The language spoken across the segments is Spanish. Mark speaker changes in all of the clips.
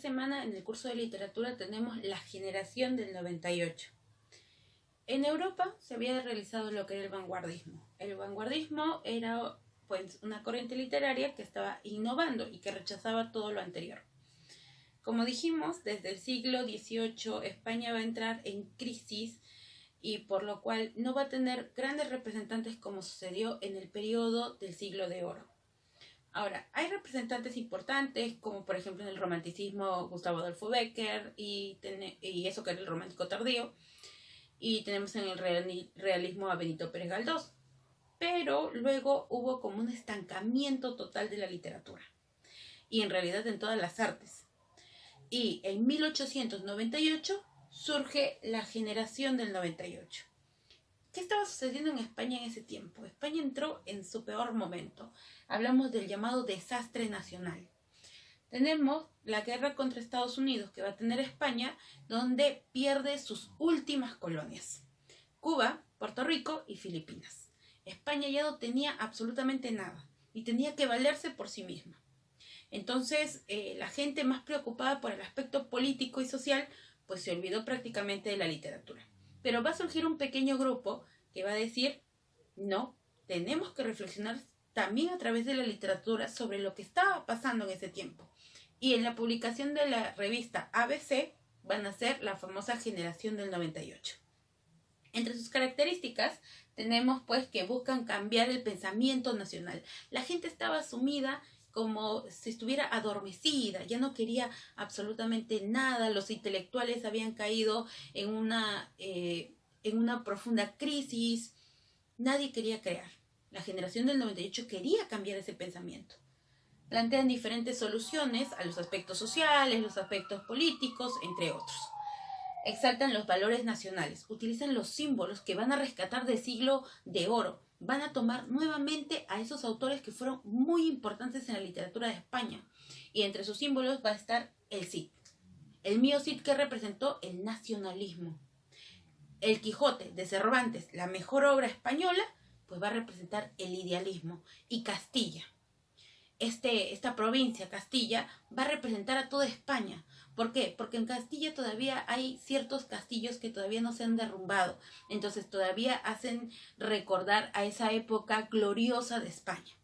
Speaker 1: semana en el curso de literatura tenemos la generación del 98. En Europa se había realizado lo que era el vanguardismo. El vanguardismo era pues una corriente literaria que estaba innovando y que rechazaba todo lo anterior. Como dijimos, desde el siglo XVIII España va a entrar en crisis y por lo cual no va a tener grandes representantes como sucedió en el periodo del siglo de oro. Ahora, hay representantes importantes, como por ejemplo en el romanticismo Gustavo Adolfo Bécquer y eso que era el romántico tardío, y tenemos en el realismo a Benito Pérez Galdós. Pero luego hubo como un estancamiento total de la literatura, y en realidad en todas las artes. Y en 1898 surge la generación del 98. ¿Qué estaba sucediendo en España en ese tiempo? España entró en su peor momento. Hablamos del llamado desastre nacional. Tenemos la guerra contra Estados Unidos que va a tener España, donde pierde sus últimas colonias: Cuba, Puerto Rico y Filipinas. España ya no tenía absolutamente nada y tenía que valerse por sí misma. Entonces, la gente más preocupada por el aspecto político y social, pues se olvidó prácticamente de la literatura. Pero va a surgir un pequeño grupo que va a decir, no, tenemos que reflexionar también a través de la literatura sobre lo que estaba pasando en ese tiempo. Y en la publicación de la revista ABC van a ser la famosa generación del 98. Entre sus características tenemos pues que buscan cambiar el pensamiento nacional. La gente estaba sumida como si estuviera adormecida, ya no quería absolutamente nada. Los intelectuales habían caído en una profunda crisis. Nadie quería crear. La generación del 98 quería cambiar ese pensamiento. Plantean diferentes soluciones a los aspectos sociales, los aspectos políticos, entre otros. Exaltan los valores nacionales, utilizan los símbolos que van a rescatar del siglo de oro. Van a tomar nuevamente a esos autores que fueron muy importantes en la literatura de España. Y entre sus símbolos va a estar el Cid. El mío Cid, que representó el nacionalismo. El Quijote de Cervantes, la mejor obra española, pues va a representar el idealismo. Y Castilla, esta provincia, Castilla, va a representar a toda España. ¿Por qué? Porque en Castilla todavía hay ciertos castillos que todavía no se han derrumbado. Entonces todavía hacen recordar a esa época gloriosa de España.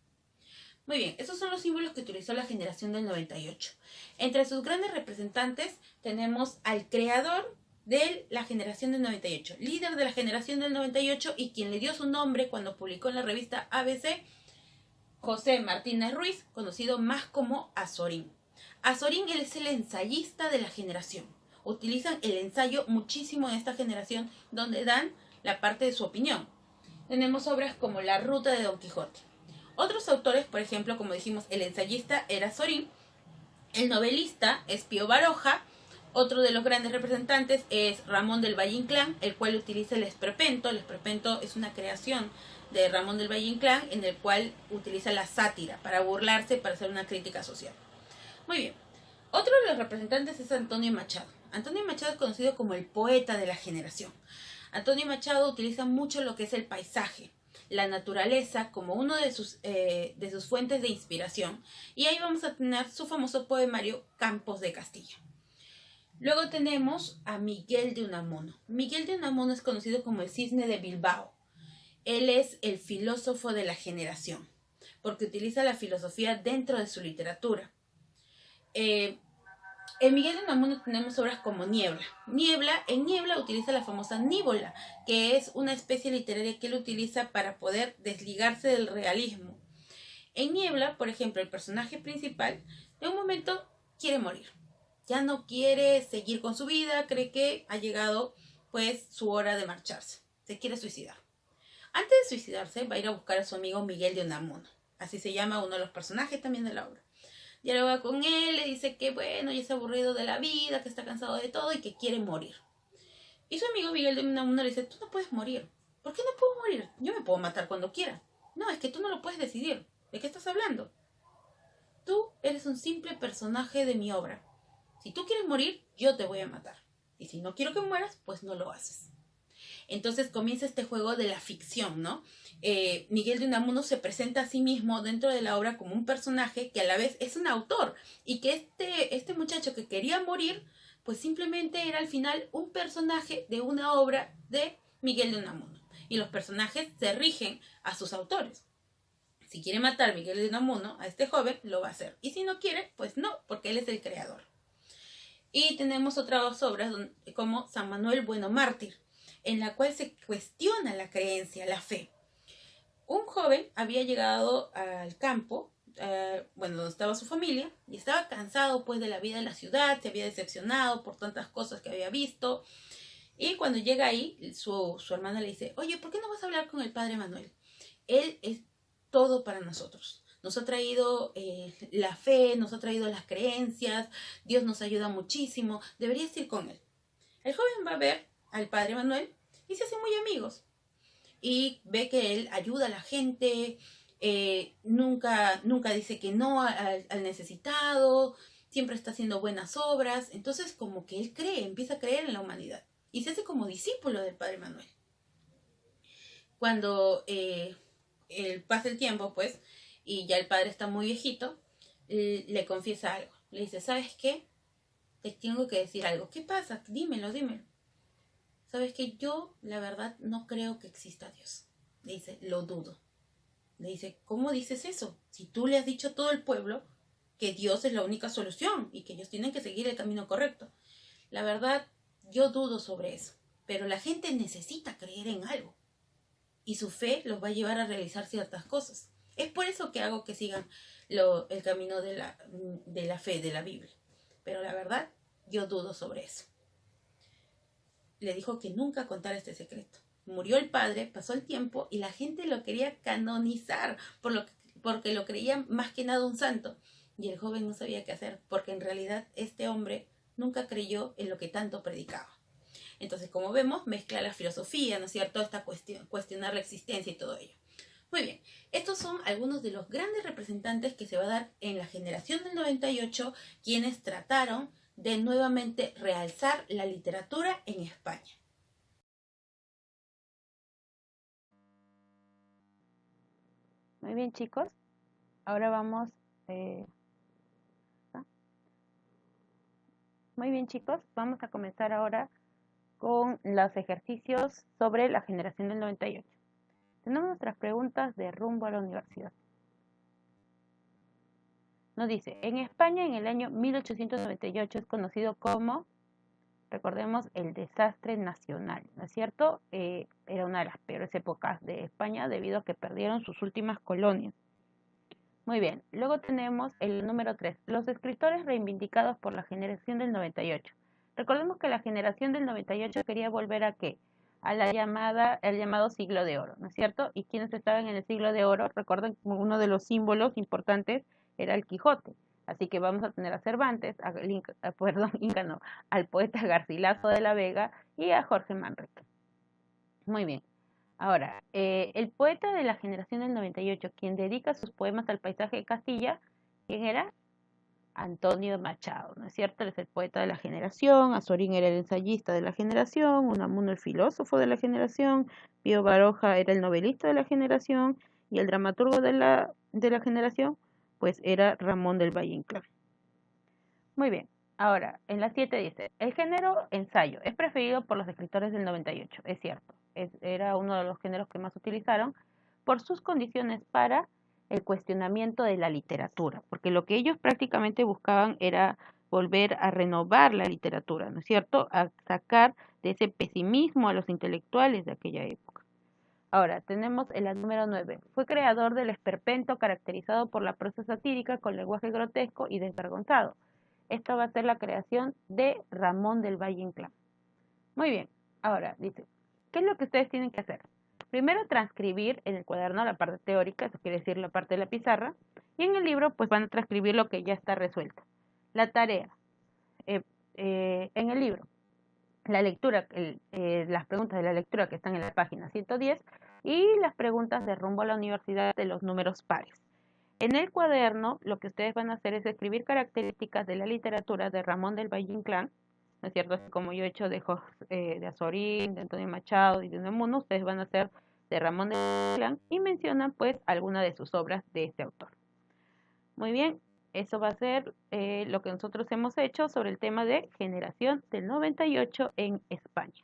Speaker 1: Muy bien, esos son los símbolos que utilizó la generación del 98. Entre sus grandes representantes tenemos al creador de la generación del 98, líder de la generación del 98 y quien le dio su nombre cuando publicó en la revista ABC, José Martínez Ruiz, conocido más como Azorín. Azorín es el ensayista de la generación. Utilizan el ensayo muchísimo en esta generación, donde dan la parte de su opinión. Tenemos obras como La Ruta de Don Quijote. Otros autores, por ejemplo, como dijimos, el ensayista era Azorín, el novelista es Pío Baroja. Otro de los grandes representantes es Ramón del Valle Inclán, el cual utiliza el esperpento. El esperpento es una creación de Ramón del Valle Inclán, en el cual utiliza la sátira para burlarse, para hacer una crítica social. Muy bien. Otro de los representantes es Antonio Machado. Antonio Machado es conocido como el poeta de la generación. Antonio Machado utiliza mucho lo que es el paisaje, la naturaleza, como uno de sus fuentes de inspiración. Y ahí vamos a tener su famoso poemario Campos de Castilla. Luego tenemos a Miguel de Unamuno. Miguel de Unamuno es conocido como el Cisne de Bilbao. Él es el filósofo de la generación, porque utiliza la filosofía dentro de su literatura. En Miguel de Unamuno tenemos obras como Niebla. En Niebla utiliza la famosa níbola, que es una especie literaria que él utiliza para poder desligarse del realismo. En Niebla, por ejemplo, el personaje principal de un momento quiere morir. Ya no quiere seguir con su vida, cree que ha llegado pues su hora de marcharse. Se quiere suicidar. Antes de suicidarse va a ir a buscar a su amigo Miguel de Unamuno. Así se llama uno de los personajes también de la obra. Dialoga con él, le dice que bueno, ya está aburrido de la vida, que está cansado de todo y que quiere morir. Y su amigo Miguel de Unamuno le dice, tú no puedes morir. ¿Por qué no puedo morir? Yo me puedo matar cuando quiera. No, es que tú no lo puedes decidir. ¿De qué estás hablando? Tú eres un simple personaje de mi obra. Si tú quieres morir, yo te voy a matar. Y si no quiero que mueras, pues no lo haces. Entonces comienza este juego de la ficción, ¿no? Miguel de Unamuno se presenta a sí mismo dentro de la obra como un personaje que a la vez es un autor y que este muchacho que quería morir, pues simplemente era al final un personaje de una obra de Miguel de Unamuno. Y los personajes se rigen a sus autores. Si quiere matar Miguel de Unamuno a este joven, lo va a hacer. Y si no quiere, pues no, porque él es el creador. Y tenemos otras obras como San Manuel Bueno Mártir, en la cual se cuestiona la creencia, la fe. Un joven había llegado al campo, donde estaba su familia, y estaba cansado pues de la vida en la ciudad, se había decepcionado por tantas cosas que había visto. Y cuando llega ahí, su hermana le dice, oye, ¿por qué no vas a hablar con el padre Manuel? Él es todo para nosotros. Nos ha traído la fe, nos ha traído las creencias, Dios nos ayuda muchísimo, deberías ir con él. El joven va a ver al padre Manuel y se hacen muy amigos. Y ve que él ayuda a la gente, nunca dice que no al necesitado, siempre está haciendo buenas obras. Entonces como que él empieza a creer en la humanidad y se hace como discípulo del padre Manuel. Cuando pasa el tiempo, pues, y ya el padre está muy viejito, le confiesa algo. Le dice, ¿sabes qué? Te tengo que decir algo. ¿Qué pasa? Dímelo. ¿Sabes qué? Yo, la verdad, no creo que exista Dios. Le dice, lo dudo. Le dice, ¿cómo dices eso? Si tú le has dicho a todo el pueblo que Dios es la única solución y que ellos tienen que seguir el camino correcto. La verdad, yo dudo sobre eso. Pero la gente necesita creer en algo. Y su fe los va a llevar a realizar ciertas cosas. Es por eso que hago que sigan el camino de la fe, de la Biblia. Pero la verdad, yo dudo sobre eso. Le dijo que nunca contara este secreto. Murió el padre, pasó el tiempo y la gente lo quería canonizar porque lo creía más que nada un santo. Y el joven no sabía qué hacer porque en realidad este hombre nunca creyó en lo que tanto predicaba. Entonces, como vemos, mezcla la filosofía, ¿no es cierto? Esta cuestionar la existencia y todo ello. Muy bien, estos son algunos de los grandes representantes que se va a dar en la generación del 98, quienes trataron de nuevamente realzar la literatura en España.
Speaker 2: Muy bien, chicos. Ahora vamos... Muy bien, chicos. Vamos a comenzar ahora con los ejercicios sobre la generación del 98. Tenemos nuestras preguntas de rumbo a la universidad. Nos dice, en España en el año 1898 es conocido como, recordemos, el desastre nacional, ¿no es cierto? Era una de las peores épocas de España debido a que perdieron sus últimas colonias. Muy bien, luego tenemos el número 3, los escritores reivindicados por la generación del 98. Recordemos que la generación del 98 quería volver a ¿qué? Al llamado siglo de oro, ¿no es cierto? Y quienes estaban en el siglo de oro, recuerden que uno de los símbolos importantes era el Quijote. Así que vamos a tener a Cervantes, al poeta Garcilaso de la Vega y a Jorge Manrique. Muy bien. Ahora, el poeta de la generación del 98, quien dedica sus poemas al paisaje de Castilla, ¿quién era? Antonio Machado, ¿no es cierto? Él es el poeta de la generación, Azorín era el ensayista de la generación, Unamuno el filósofo de la generación, Pío Baroja era el novelista de la generación y el dramaturgo de la generación, pues era Ramón del Valle Inclán. Muy bien. Ahora, en la 7 dice, el género ensayo es preferido por los escritores del 98, es cierto. Era uno de los géneros que más utilizaron por sus condiciones para el cuestionamiento de la literatura, porque lo que ellos prácticamente buscaban era volver a renovar la literatura, ¿no es cierto? A sacar de ese pesimismo a los intelectuales de aquella época. Ahora, tenemos el número 9. Fue creador del esperpento caracterizado por la prosa satírica con lenguaje grotesco y desvergonzado. Esta va a ser la creación de Ramón del Valle Inclán. Muy bien, ahora dice, ¿qué es lo que ustedes tienen que hacer? Primero transcribir en el cuaderno la parte teórica, eso quiere decir la parte de la pizarra, y en el libro pues van a transcribir lo que ya está resuelto. La tarea, en el libro, la lectura, las preguntas de la lectura que están en la página 110 y las preguntas de rumbo a la universidad de los números pares. En el cuaderno lo que ustedes van a hacer es escribir características de la literatura de Ramón del Valle Inclán, ¿no es cierto? Así como yo he hecho de Azorín, de Antonio Machado y de Unamuno, ustedes van a hacer de Ramón de Inclán y mencionan pues alguna de sus obras de este autor. Muy bien, eso va a ser lo que nosotros hemos hecho sobre el tema de generación del 98 en España.